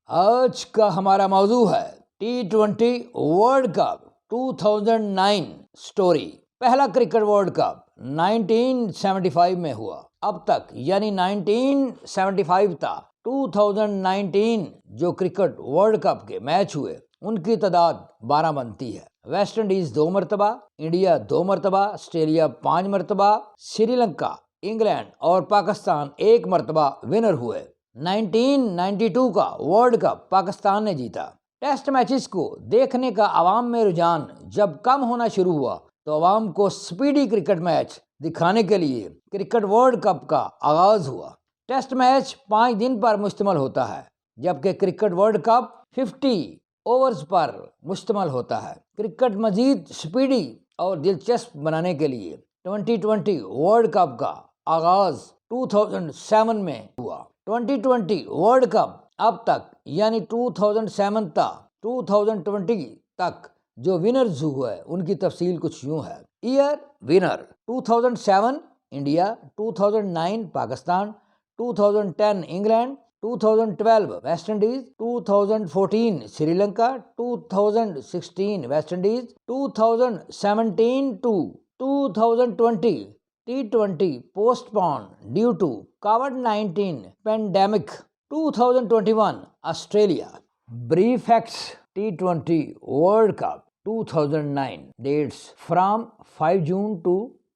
آج کا ہمارا موضوع ہے T20 ورلڈ کپ 2009 سٹوری۔ پہلا کرکٹ ورلڈ کپ 1975 میں ہوا۔ اب تک یعنی 1975 تا 2019 جو کرکٹ ورلڈ کپ کے میچ ہوئے ان کی تعداد 12 بنتی ہے۔ ویسٹ انڈیز 2 مرتبہ، انڈیا 2 مرتبہ، آسٹریلیا 5 مرتبہ، سری لنکا، انگلینڈ اور پاکستان 1 مرتبہ ونر ہوئے۔ 1992 کا ورلڈ کپ پاکستان نے جیتا۔ ٹیسٹ میچز کو دیکھنے کا عوام میں رجحان جب کم ہونا شروع ہوا تو عوام کو سپیڈی کرکٹ میچ دکھانے کے لیے کرکٹ ورلڈ کپ کا آغاز ہوا۔ ٹیسٹ میچ 5 دن پر مشتمل ہوتا ہے جبکہ کرکٹ ورلڈ کپ 50 اوورز پر مشتمل ہوتا ہے۔ کرکٹ مزید سپیڈی اور دلچسپ بنانے کے لیے 2020 ورلڈ کپ کا آغاز 2007 میں ہوا۔ 2020 ورلڈ کپ اب تک یعنی 2007 تا 2020 تک جو ونرز ہوئے ان کی تفصیل کچھ یوں ہے۔ Year winner 2007 India, 2009 Pakistan, 2010 England, 2012 West Indies, 2014 Sri Lanka, 2016 West Indies, 2017 to 2020 T20 postponed due to COVID-19 pandemic, 2021 Australia. Brief facts: T20 World Cup 2009 dates from 5 June to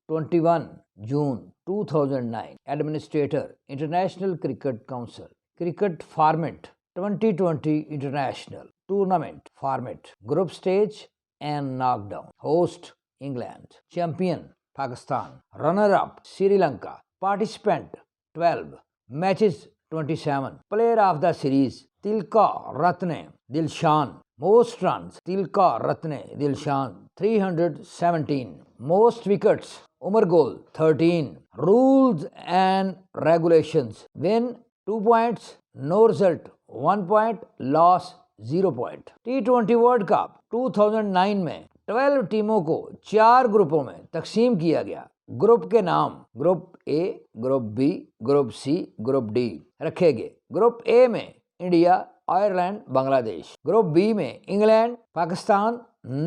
21 June 2009. Administrator International Cricket Council. Cricket format 2020 International Tournament format, group stage and knockdown. Host England. Champion Pakistan. Runner-up Sri Lanka. Participant 12. Matches 27. Player of the series Tilka Ratne Dilshan. Most runs Tilka Ratne Dilshan 317. Most wickets Umar Gol 13. Rules and regulations: win 2 points, no result 1 point, loss 0 point. T20 World Cup 2009 میں 12 ٹیموں کو 4 گروپوں میں تقسیم کیا گیا۔ Group کے نام group A, group B, group C, group D رکھے گئے۔ گروپ اے میں India, Ireland, Bangladesh. Group B میں England, Pakistan,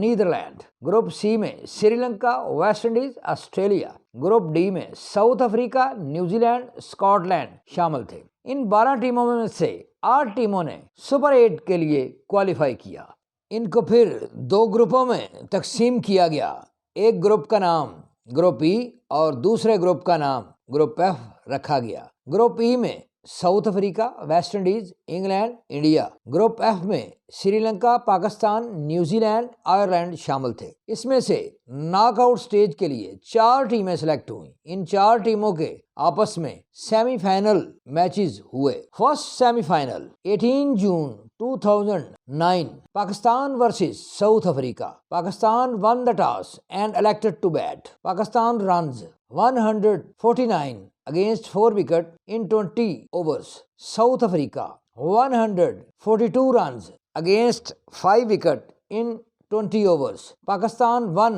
Netherland. Group C میں Sri Lanka, West Indies, Australia. Group D میں South Africa, New Zealand, Scotland شامل تھے۔ ان 12 ٹیموں میں سے 8 ٹیموں نے سپر 8 کے لیے کوالیفائی کیا۔ ان کو پھر 2 گروپوں میں تقسیم کیا گیا۔ ایک گروپ کا نام گروپ ای اور دوسرے گروپ کا نام گروپ ایف رکھا گیا۔ گروپ ای میں South Africa, West Indies, England, India. Group F میں Sri Lanka, Pakistan, New Zealand شامل تھے۔ اس میں سے ناک آؤٹ سٹیج کے لیے 4 ٹیمیں سلیکٹ ہوئیں۔ ان 4 ٹیموں کے آپس میں سیمی فائنل میچز ہوئے۔ First semi final 18 June 2009 Pakistan versus South Africa. Pakistan won the toss and elected to bat. Pakistan runs 149 against 4 wicket in 20 overs. South Africa 142 runs against 5 wicket in 20 overs. Pakistan won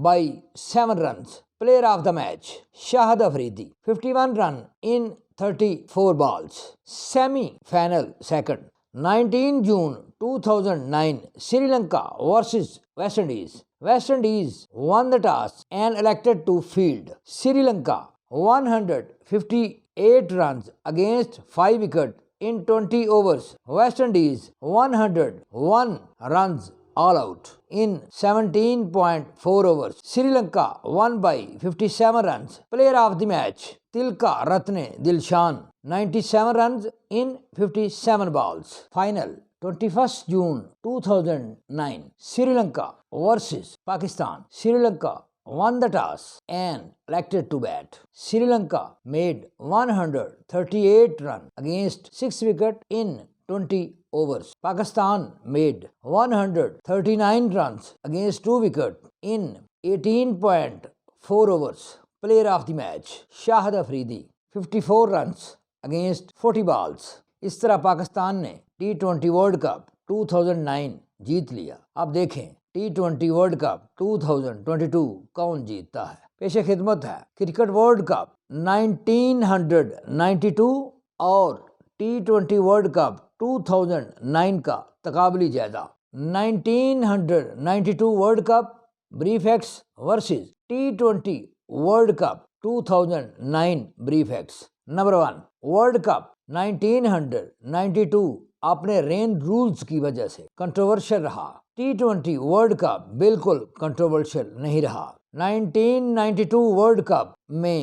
by 7 runs. Player of the match Shahid Afridi 51 run in 34 balls. Semi-final second 19 June 2009 Sri Lanka versus West Indies. West Indies won the toss and elected to field. Sri Lanka 158 runs against 5 wicket in 20 overs. West Indies 101 runs all out in 17.4 overs. Sri Lanka won by 57 runs. Player of the match Tilka Ratne Dilshan 97 runs in 57 balls. Final 21st June 2009 Sri Lanka versus Pakistan. Sri Lanka won the toss and elected to bat. Sri Lanka made 138 runs against 6 wickets in 20 overs. Pakistan made 139 runs against 2 wickets in 18.4 overs. Player of the match Shahid Afridi 54 runs against 40 balls. اس طرح پاکستان نے T20 World Cup 2009 جیت لیا۔ اب دیکھیں T20 World cup 2022 کون جیتتا ہے۔ پیش خدمت ہے کرکٹ ورلڈ کپ 1992 اور T20 ورلڈ کپ 2009 کا تقابلی جائزہ. 1992 World Cup brief facts versus T20 World Cup 2009 brief facts. Number 1 World Cup 1992 اپنے رین رولز کی وجہ سے کنٹروورشل رہا. T20 ورلڈ کپ بالکل کنٹروورشل نہیں رہا. 1992 ورلڈ کپ میں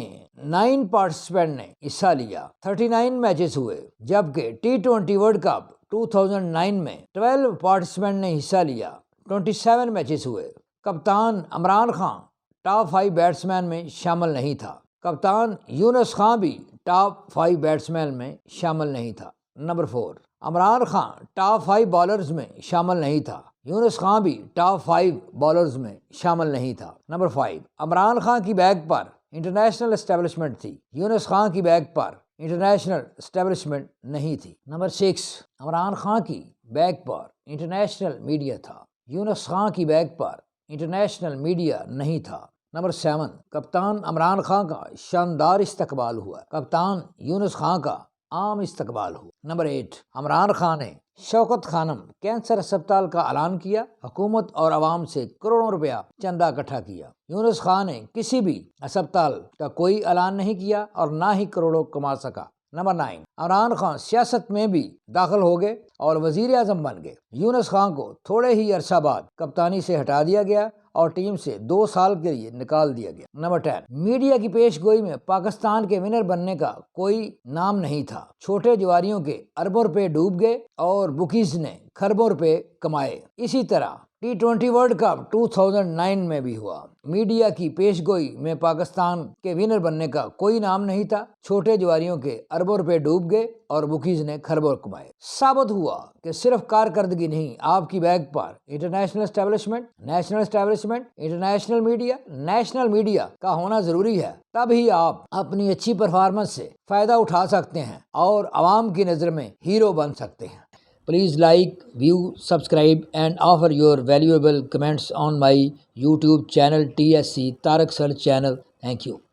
9 پارٹیسپینٹ نے حصہ لیا. 39 میچز ہوئے، جبکہ T20 ورلڈ کپ 2009 میں 12 پارٹیسپینٹ نے حصہ لیا. 27 میچز ہوئے. کپتان عمران خان ٹاپ 5 بیٹسمین میں شامل نہیں تھا. کپتان یونس خان بھی ٹاپ 5 بیٹسمین میں شامل نہیں تھا. Number 4 Imran Khan top 5 bowlers میں شامل نہیں تھا. یونس خان بھی ٹاپ 5 بالرز میں شامل نہیں تھا. نمبر 5 عمران خان کی بیگ پر انٹرنیشنل اسٹیبلشمنٹ تھی. یونس خان کی بیگ پر انٹرنیشنل اسٹیبلشمنٹ نہیں تھی. نمبر 6 عمران خان کی بیگ پر انٹرنیشنل میڈیا تھا. یونس خان کی بیگ پر انٹرنیشنل میڈیا نہیں تھا. نمبر 7 کپتان عمران خان کا شاندار استقبال ہوا. کپتان یونس خان کا عام استقبال ہوا. نمبر 8 عمران خان نے شوکت خانم کینسر اسپتال کا اعلان کیا. حکومت اور عوام سے کروڑوں روپیہ چندہ اکٹھا کیا. یونس خان نے کسی بھی اسپتال کا کوئی اعلان نہیں کیا اور نہ ہی کروڑوں کما سکا. نمبر 9 عمران خان سیاست میں بھی داخل ہو گئے اور وزیر اعظم بن گئے. یونس خان کو تھوڑے ہی عرصہ بعد کپتانی سے ہٹا دیا گیا اور ٹیم سے 2 سال کے لیے نکال دیا گیا. نمبر 10 میڈیا کی پیش گوئی میں پاکستان کے ونر بننے کا کوئی نام نہیں تھا. چھوٹے جواریوں کے اربوں روپے ڈوب گئے اور بکیز نے کھربوں روپے کمائے. اسی طرح T20 ورلڈ کپ 2009 میں بھی ہوا. میڈیا کی پیش گوئی میں پاکستان کے ونر بننے کا کوئی نام نہیں تھا. چھوٹے جواریوں کے اربوں روپے ڈوب گئے اور بکیز نے کھربوں کمائے. ثابت ہوا کہ صرف کارکردگی نہیں، آپ کی بیگ پر international establishment, national establishment, international media, national media کا ہونا ضروری ہے. تب ہی آپ اپنی اچھی پرفارمنس سے فائدہ اٹھا سکتے ہیں اور عوام کی نظر میں ہیرو بن سکتے ہیں. Please like, view, subscribe and offer your valuable comments on my YouTube channel TSC Tariq Sir channel. Thank you.